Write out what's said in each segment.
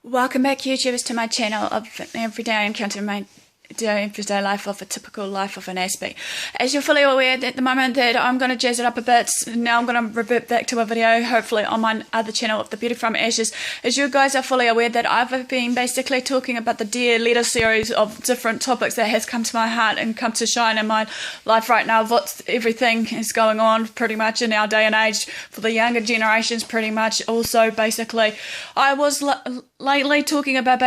Welcome back, YouTubers, to my channel of everyday encounter, my everyday life of a typical life of an Aspie. As you're fully aware at the moment that I'm going to jazz it up a bit, now I'm going to revert back to a video, hopefully on my other channel of the Beauty from Ashes. As you guys are fully aware that I've been basically talking about the Dear Letter series of different topics that has come to my heart and come to shine in my life right now. Everything is going on pretty much in our day and age for the younger generations pretty much. Also, basically, I was lately talking about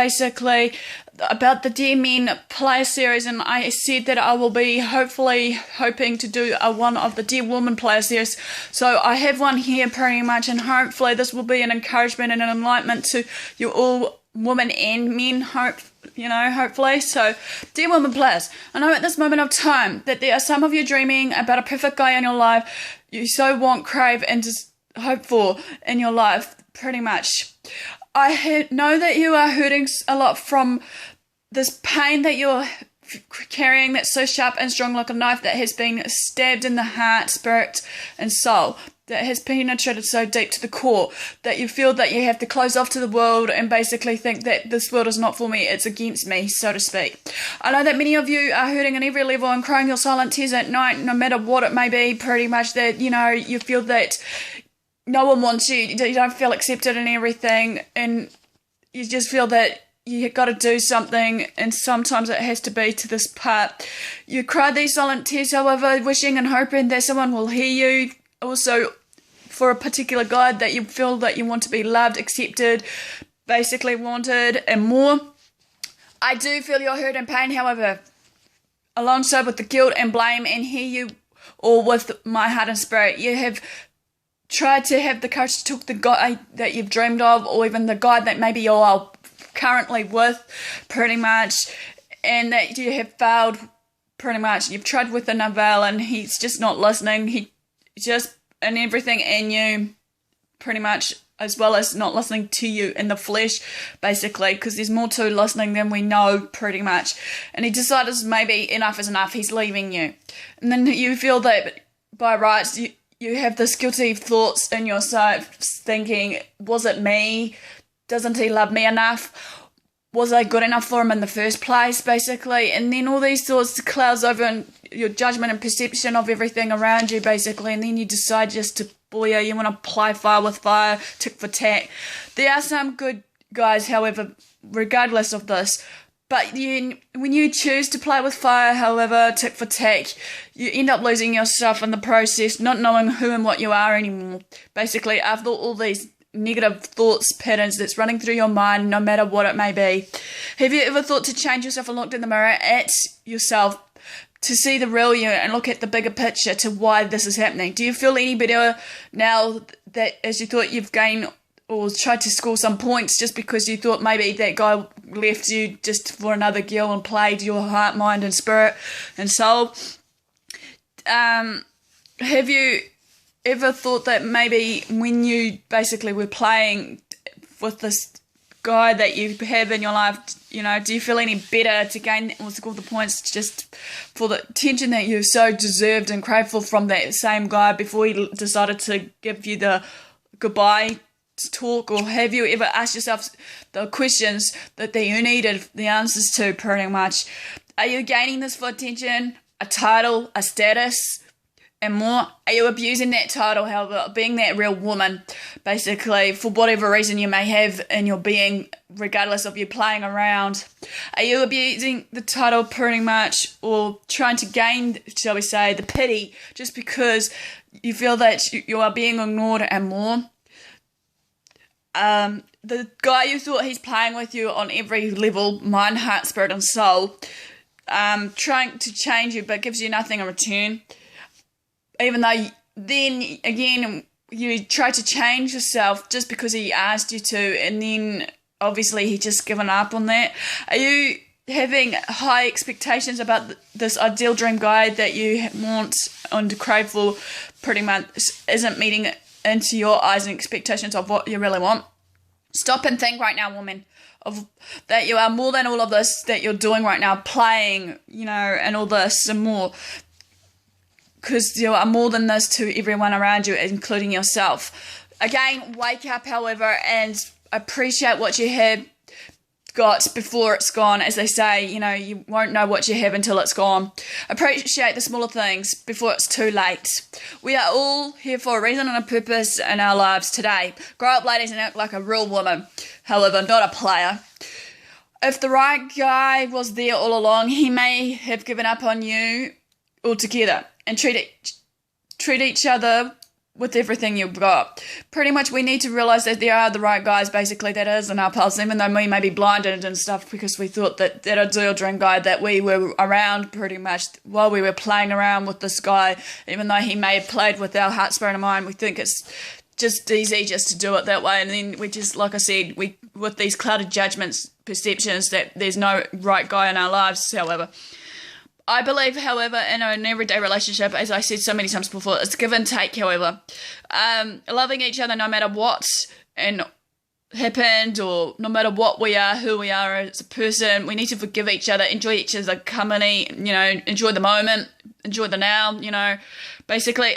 about the Dear Men player series, and I said that I will be hoping to do one of the Dear Woman player series. So I have one here pretty much, and hopefully this will be an encouragement and an enlightenment to you all, women and men, hopefully. So, Dear Woman players, I know at this moment of time that there are some of you dreaming about a perfect guy in your life you so want, crave, and just hope for in your life, pretty much. I know that you are hurting a lot from this pain that you're carrying, that's so sharp and strong like a knife that has been stabbed in the heart, spirit, and soul, that has penetrated so deep to the core that you feel that you have to close off to the world and basically think that this world is not for me, it's against me, so to speak. I know that many of you are hurting on every level and crying your silent tears at night, no matter what it may be, pretty much, that, you feel that no one wants you, you don't feel accepted in everything, and you just feel that you've got to do something, and sometimes it has to be to this part. You cry these silent tears, however, wishing and hoping that someone will hear you. Also, for a particular guy that you feel that you want to be loved, accepted, basically wanted, and more. I do feel your hurt and pain, however, alongside with the guilt and blame, and hear you all with my heart and spirit. You have tried to have the courage to talk the guy that you've dreamed of, or even the guy that maybe you're currently with, pretty much, and that you have failed, pretty much. You've tried with another, and he's just not listening. He just, and everything in you, pretty much, as well as not listening to you in the flesh, basically, because there's more to listening than we know, pretty much. And he decided maybe enough is enough, he's leaving you. And then you feel that by rights, you have this guilty thoughts in yourself, thinking, was it me? Doesn't he love me enough? Was I good enough for him in the first place, basically? And then all these thoughts clouds over your judgment and perception of everything around you, basically, and then you decide just to, you want to apply fire with fire, tick for tack. There are some good guys, however, regardless of this, but when you choose to play with fire, however, tick for tack, you end up losing yourself in the process, not knowing who and what you are anymore. Basically, after all these negative thoughts, patterns that's running through your mind, no matter what it may be. Have you ever thought to change yourself and looked in the mirror at yourself to see the real you and look at the bigger picture to why this is happening? Do you feel any better now that as you thought you've gained or tried to score some points just because you thought maybe that guy left you just for another girl and played your heart, mind and spirit and soul? Have you ever thought that maybe when you basically were playing with this guy that you have in your life, do you feel any better to gain or score the points just for the attention that you so deserved and craved for from that same guy before he decided to give you the goodbye talk? Or have you ever asked yourself the questions that you needed the answers to, pretty much? Are you gaining this for attention, a title, a status, and more? Are you abusing that title, however, being that real woman, basically, for whatever reason you may have in your being, regardless of you playing around? Are you abusing the title, pretty much, or trying to gain, shall we say, the pity, just because you feel that you are being ignored and more? The guy you thought he's playing with you on every level, mind, heart, spirit, and soul, trying to change you but gives you nothing in return. Even though then, again, you try to change yourself just because he asked you to, and then obviously he just given up on that. Are you having high expectations about this ideal dream guy that you want and crave for, pretty much isn't meeting into your eyes and expectations of what you really want? Stop and think right now, woman, of that you are more than all of this that you're doing right now, playing, and all this and more. Because you are more than this to everyone around you, including yourself. Again, wake up, however, and appreciate what you have. got before it's gone. As they say, you know, you won't know what you have until it's gone. Appreciate the smaller things before it's too late. We are all here for a reason and a purpose in our lives today. Grow up, ladies, and act like a real woman. However, not a player. If the right guy was there all along, he may have given up on you altogether and treat each other with everything you've got. Pretty much we need to realise that there are the right guys, basically, that is in our paths, even though we may be blinded and stuff because we thought that a deodorant guy that we were around pretty much while we were playing around with this guy, even though he may have played with our heart, spirit and mind, we think it's just easy just to do it that way. And then we just, like I said, we with these clouded judgments, perceptions that there's no right guy in our lives. However, I believe, however, in an everyday relationship, as I said so many times before, it's give and take, however. Loving each other no matter what happened or no matter what we are, who we are as a person. We need to forgive each other, enjoy each other's company, you know, enjoy the moment, enjoy the now, you know. Basically,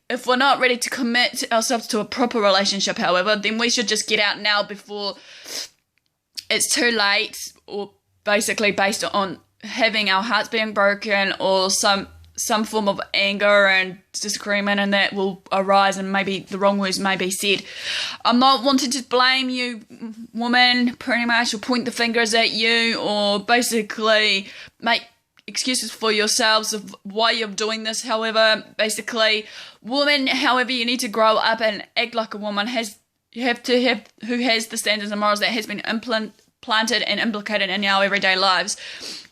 if we're not ready to commit ourselves to a proper relationship, however, then we should just get out now before it's too late, or basically based on having our hearts being broken or some form of anger and disagreement, and that will arise and maybe the wrong words may be said. I'm not wanting to blame you, woman, pretty much, or point the fingers at you, or basically make excuses for yourselves of why you're doing this. However, basically, woman, however, you need to grow up and act like a woman. You have to have who has the standards and morals that has been planted and implicated in our everyday lives.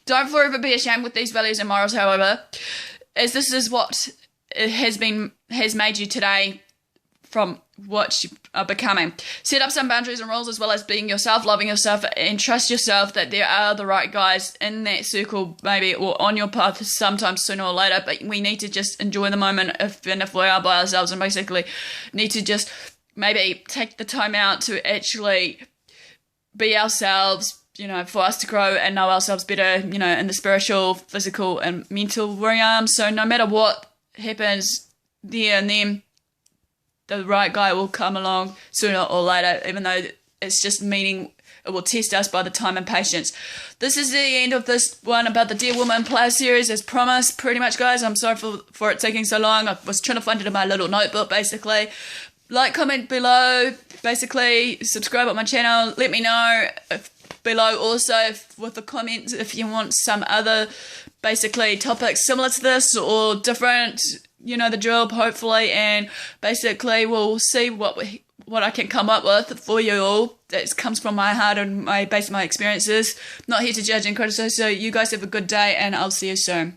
Don't forever be ashamed with these values and morals, however, as this is what has made you today from what you are becoming. Set up some boundaries and rules, as well as being yourself, loving yourself, and trust yourself that there are the right guys in that circle, maybe, or on your path sometimes sooner or later. But we need to just enjoy the moment if we are by ourselves, and basically need to just maybe take the time out to actually be ourselves, you know, for us to grow and know ourselves better, you know, in the spiritual, physical, and mental realm. So no matter what happens there and then, the right guy will come along sooner or later, even though it's just meaning it will test us by the time and patience. This is the end of this one about the Dear Woman Player series, as promised, pretty much, guys. I'm sorry for it taking so long. I was trying to find it in my little notebook, basically. Like, comment below, basically, subscribe on my channel. Let me know below also with the comments if you want some other basically topics similar to this or different, you know the drill, hopefully, and basically we'll see what I can come up with for you all that comes from my heart and based on my experiences. Not here to judge and criticize, so you guys have a good day and I'll see you soon.